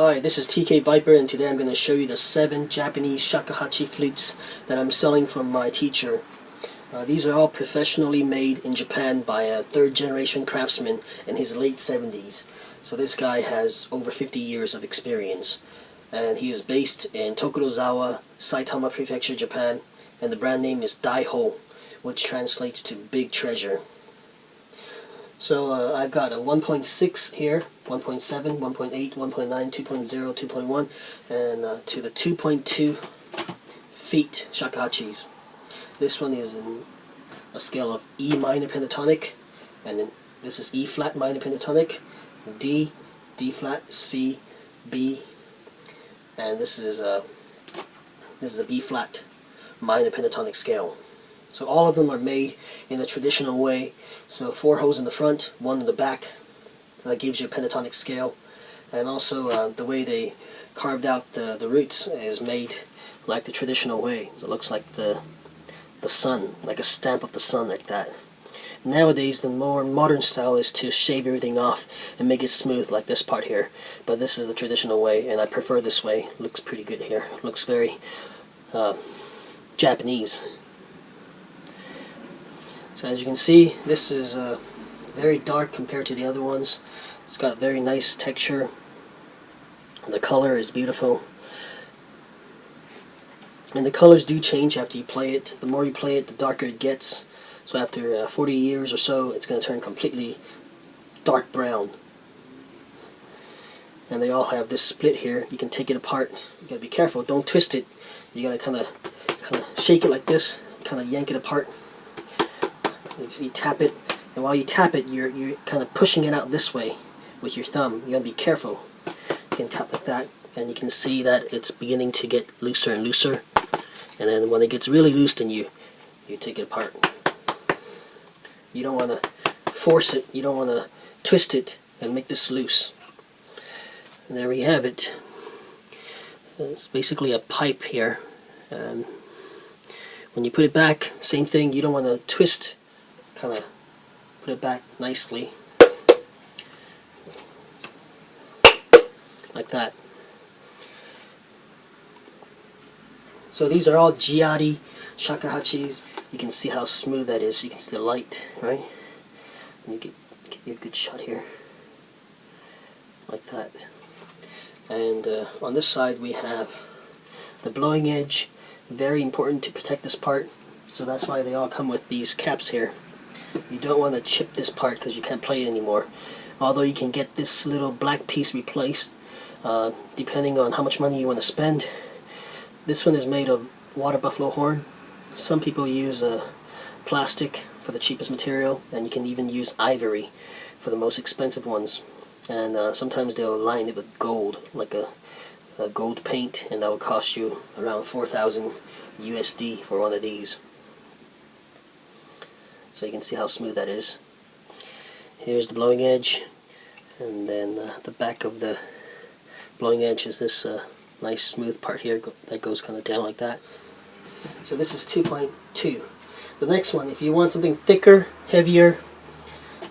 Hi, this is tkviper, and today I'm going to show you the 7 Japanese shakuhachi flutes that I'm selling from my teacher. These are all professionally made in Japan by a third-generation craftsman in his late 70s. So this guy has over 50 years of experience. And he is based in Tokorozawa, Saitama Prefecture, Japan. And the brand name is Dai-Ho, which translates to Big Treasure. So I've got a 1.6 here, 1.7, 1.8, 1.9, 2.0, 2.1, and to the 2.2 feet shakuhachis. This one is in a scale of E minor pentatonic, and then this is E flat minor pentatonic, D, D flat, C, B, and this is a B flat minor pentatonic scale. So all of them are made in a traditional way. So 4 holes in the front, 1 in the back. That gives you a pentatonic scale. And also the way they carved out the roots is made like the traditional way. So it looks like the sun, like a stamp of the sun, like that. Nowadays the more modern style is to shave everything off and make it smooth like this part here. But this is the traditional way, and I prefer this way. Looks pretty good here. Looks very Japanese. So as you can see, this is very dark compared to the other ones. It's got very nice texture. The color is beautiful. And the colors do change after you play it. The more you play it, the darker it gets. So after 40 years or so, it's going to turn completely dark brown. And they all have this split here. You can take it apart. You got to be careful. Don't twist it. You got to kind of shake it like this, kind of yank it apart. You tap it, and while you tap it, you're kind of pushing it out this way with your thumb. You gotta be careful. You can tap like that, and you can see that it's beginning to get looser and looser. And then when it gets really loose, then you take it apart. You don't want to force it. You don't want to twist it and make this loose. And there we have it. It's basically a pipe here. And when you put it back, same thing. You don't want to twist. Kind of put it back nicely, like that. So these are all jiari shakuhachis. You can see how smooth that is. You can see the light, right? Let me get you a good shot here, like that. And on this side we have the blowing edge. Very important to protect this part. So that's why they all come with these caps here. You don't want to chip this part because you can't play it anymore. Although you can get this little black piece replaced depending on how much money you want to spend. This one is made of water buffalo horn. Some people use plastic for the cheapest material, and you can even use ivory for the most expensive ones. And sometimes they'll line it with gold, like a gold paint, and that will cost you around 4,000 USD for one of these. So you can see how smooth that is. Here's the blowing edge, and then the back of the blowing edge is this nice smooth part here that goes kind of down like that. So this is 2.2. The next one, if you want something thicker, heavier,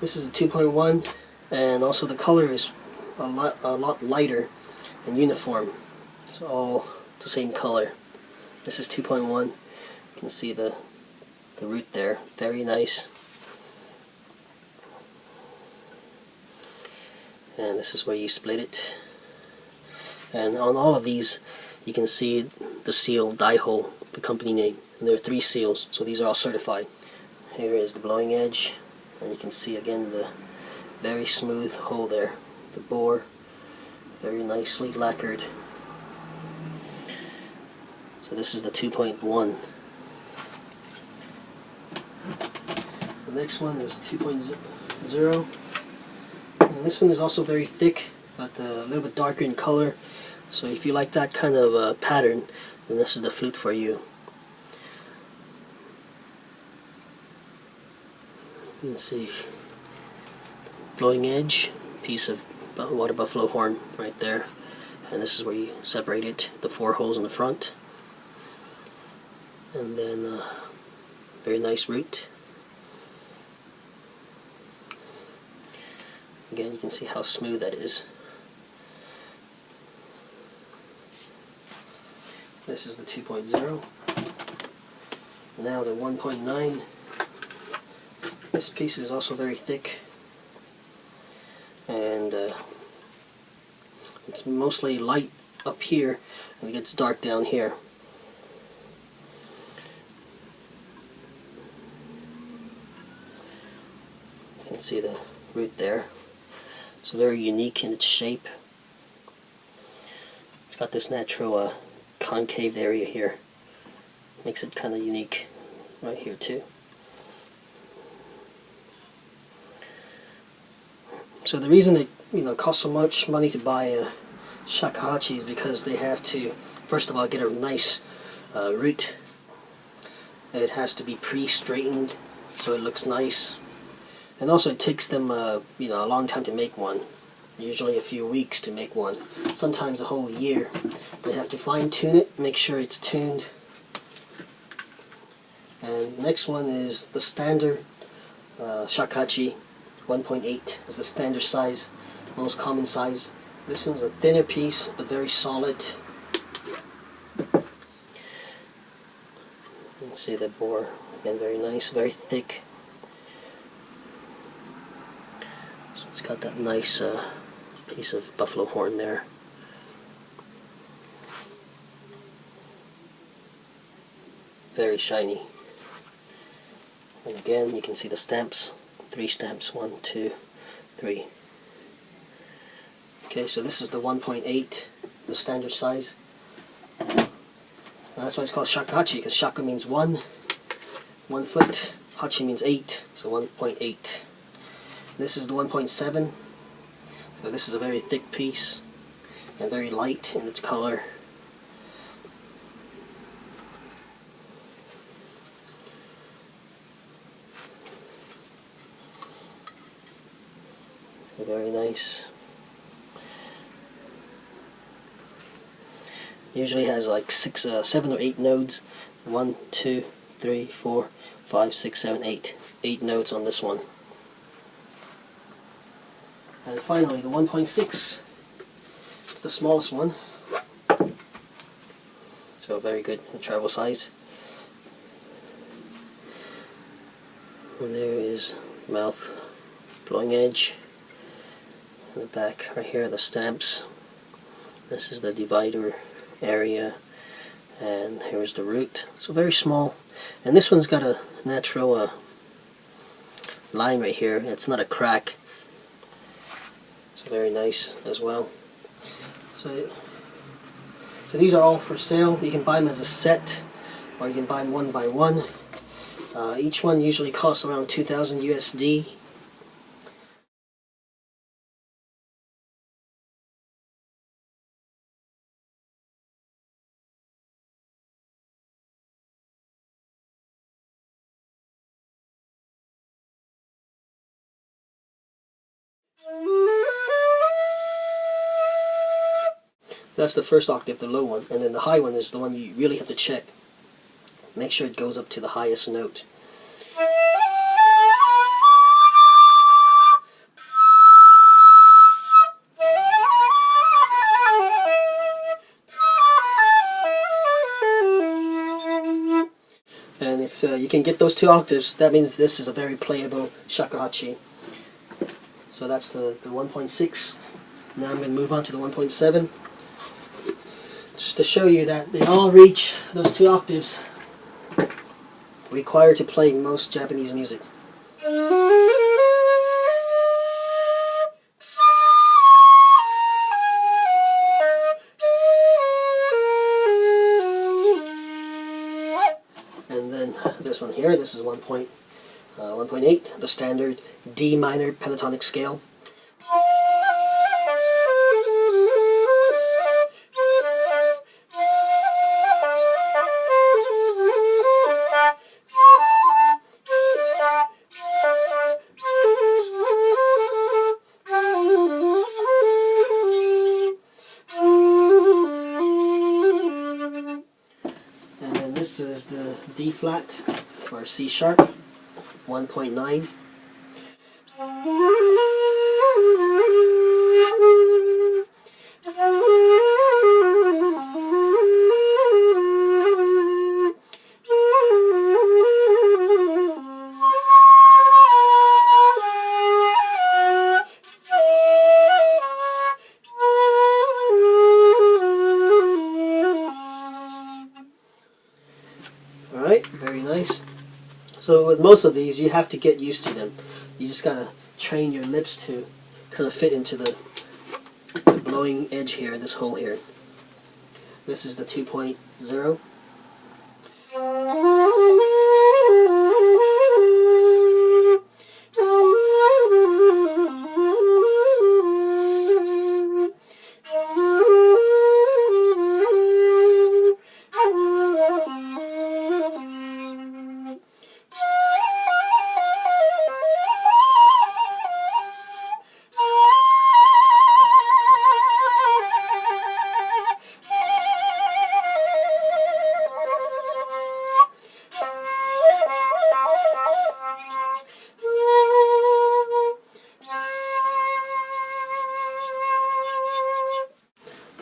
this is a 2.1, and also the color is a lot lighter and uniform. It's all the same color. This is 2.1. You can see the root there, very nice. And this is where you split it. And on all of these you can see the seal Dai-Ho, the company name. And there are 3 seals, so these are all certified. Here is the blowing edge, and you can see again the very smooth hole there. The bore, very nicely lacquered. So this is the 2.1. The next one is 2.0, and this one is also very thick, but a little bit darker in color. So if you like that kind of pattern, then this is the flute for you. You can see blowing edge, piece of water buffalo horn right there, and this is where you separate it, the 4 holes in the front, and then very nice root. Again, you can see how smooth that is. This is the 2.0. Now the 1.9. This piece is also very thick, and it's mostly light up here and it gets dark down here. You can see the root there. It's very unique in its shape. It's got this natural concave area here. Makes it kind of unique right here too. So the reason it costs so much money to buy a shakuhachi is because they have to, first of all, get a nice root. It has to be pre-straightened so it looks nice, and also it takes them a long time to make one. Usually a few weeks to make one, sometimes a whole year. They have to fine-tune it, make sure it's tuned. And the next one is the standard shakuhachi. 1.8 is the standard size, most common size. This one's a thinner piece, but very solid. You can see the bore, again, very nice, very thick. So it's got that nice piece of buffalo horn there. Very shiny. And again, you can see the stamps. 3 stamps, 1, 2, 3. Okay, so this is the 1.8, the standard size. And that's why it's called shakuhachi, because shaku means 1 foot, hachi means 8, so 1.8. This is the 1.7, so this is a very thick piece and very light in its color. Very nice. Usually has like 7 or 8 nodes. 1, 2, 3, 4, 5, 6, 7, 8. 8 nodes on this one. And finally the 1.6. It's the smallest one. So very good travel size. And there is mouth, blowing edge. In the back right here, the stamps. This is the divider area, and here's the root. So very small, and this one's got a natural line right here. It's not a crack. So very nice as well. So these are all for sale. You can buy them as a set, or you can buy them one by one. Each one usually costs around 2,000 USD. That's the first octave, the low one, and then the high one is the one you really have to check. Make sure it goes up to the highest note. And if you can get those 2 octaves, that means this is a very playable shakuhachi. So that's the 1.6. Now I'm going to move on to the 1.7. Just to show you that they all reach those 2 octaves required to play most Japanese music. And then this one here, this is 1.8, the standard D minor pentatonic scale. This is the D flat or C sharp, 1.9. So with most of these, you have to get used to them. You just gotta train your lips to kind of fit into the blowing edge here, this hole here. This is the 2.0.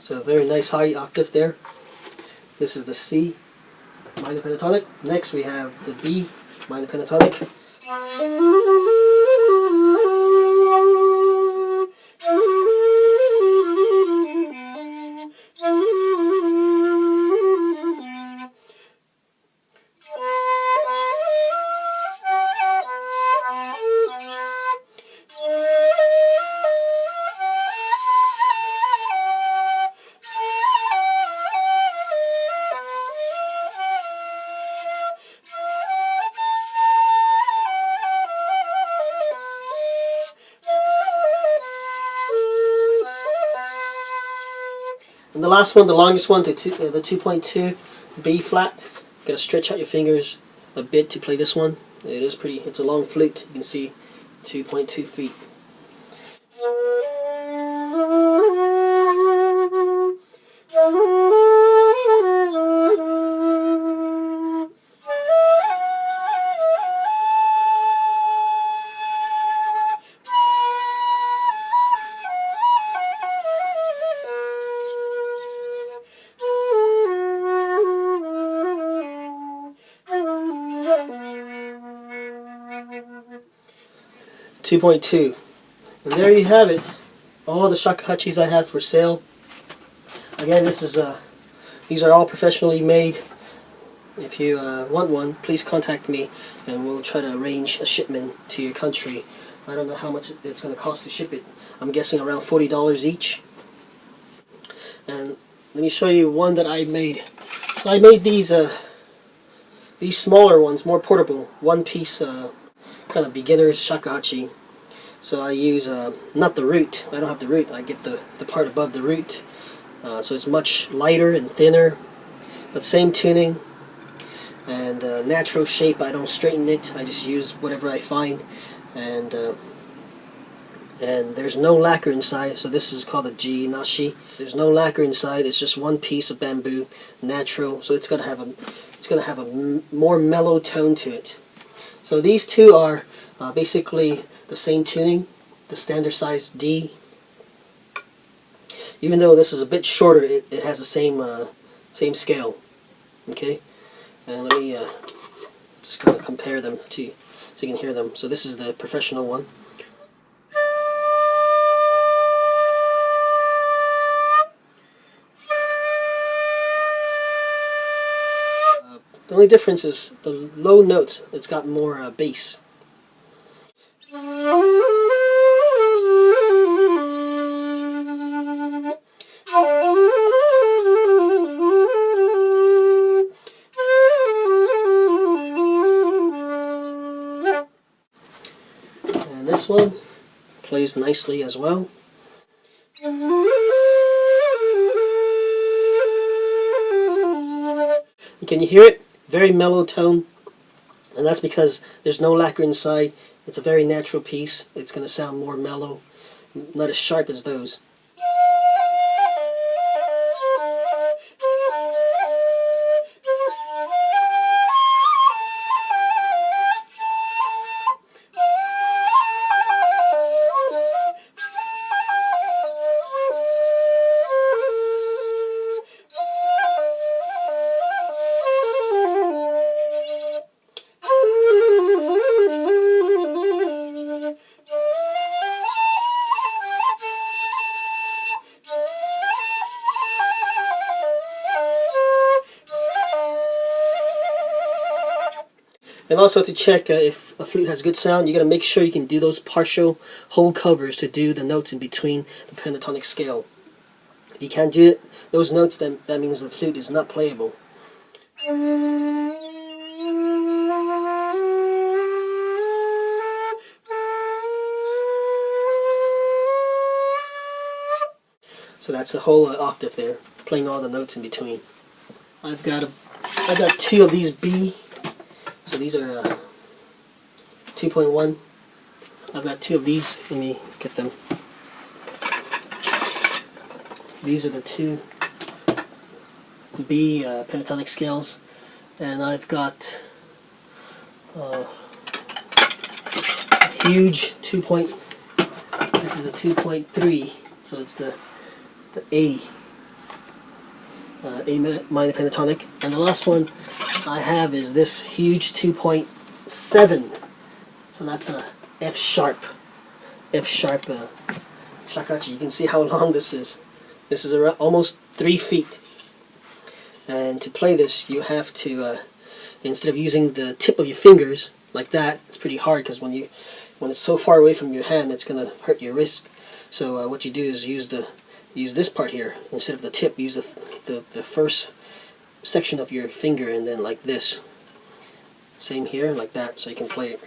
So a very nice high octave there. This is the C minor pentatonic. Next we have the B minor pentatonic. And the last one, the longest one, the 2.2 B flat. You gotta stretch out your fingers a bit to play this one. It is pretty, it's a long flute. You can see 2.2 feet. 2.2. And there you have it. All the shakuhachis I have for sale. Again, this is these are all professionally made. If you want one, please contact me and we'll try to arrange a shipment to your country. I don't know how much it's going to cost to ship it. I'm guessing around $40 each. And let me show you one that I made. So I made these smaller ones, more portable, one-piece kind of beginner's shakuhachi. So I use not the root. I don't have the root. I get the part above the root. So it's much lighter and thinner, but same tuning and natural shape. I don't straighten it. I just use whatever I find, and there's no lacquer inside. So this is called a ji-nashi. There's no lacquer inside. It's just one piece of bamboo, natural. So it's gonna have a more mellow tone to it. So these two are basically the same tuning, the standard size D. Even though this is a bit shorter, it has the same scale. Okay, and let me just kind of compare them to you so you can hear them. So this is the professional one. The only difference is the low notes. It's got more bass. And this one plays nicely as well. Can you hear it? Very mellow tone, and that's because there's no lacquer inside. It's a very natural piece. It's going to sound more mellow, not as sharp as those. And also to check if a flute has good sound, you got to make sure you can do those partial whole covers to do the notes in between the pentatonic scale. If you can't do it, those notes, then that means the flute is not playable. So that's the whole octave there, playing all the notes in between. I've got 2 of these B. So these are 2.1. I've got 2 of these. Let me get them. These are the 2 B pentatonic scales, and I've got a huge 2. This is a 2.3. So it's the A minor pentatonic, and the last one I have is this huge 2.7. So that's a F sharp shakuhachi. You can see how long this is. This is around almost 3 feet. And to play this, you have to instead of using the tip of your fingers like that, it's pretty hard because when it's so far away from your hand, it's gonna hurt your wrist. So what you do is use this part here instead of the tip. Use the first section of your finger, and then like this. Same here, like that, so you can play it.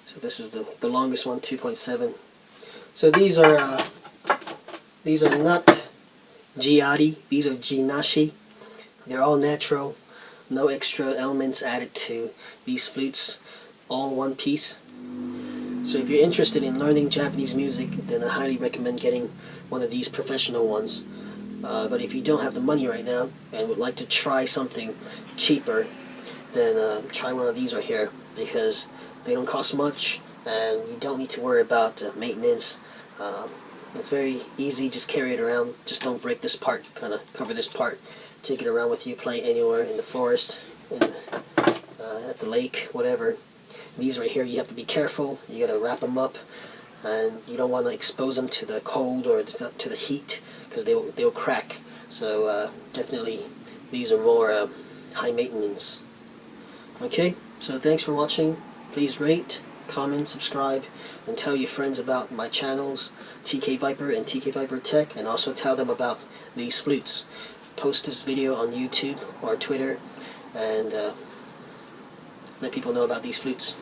So this is the longest one, 2.7. So these are not jiari, these are jinashi. They're all natural, no extra elements added to these flutes, all one piece. So if you're interested in learning Japanese music, then I highly recommend getting one of these professional ones. But if you don't have the money right now and would like to try something cheaper, then try one of these right here, because they don't cost much and you don't need to worry about maintenance. It's very easy, just carry it around. Just don't break this part, kind of cover this part. Take it around with you, play anywhere in the forest, at the lake, whatever. These right here, you have to be careful. You gotta wrap them up, and you don't want to expose them to the cold or to the heat, because they'll crack. So definitely these are more high maintenance. Okay, so thanks for watching. Please rate, comment, subscribe, and tell your friends about my channels, tkviper and tkviper tech, and also tell them about these flutes. Post this video on YouTube or Twitter, and let people know about these flutes.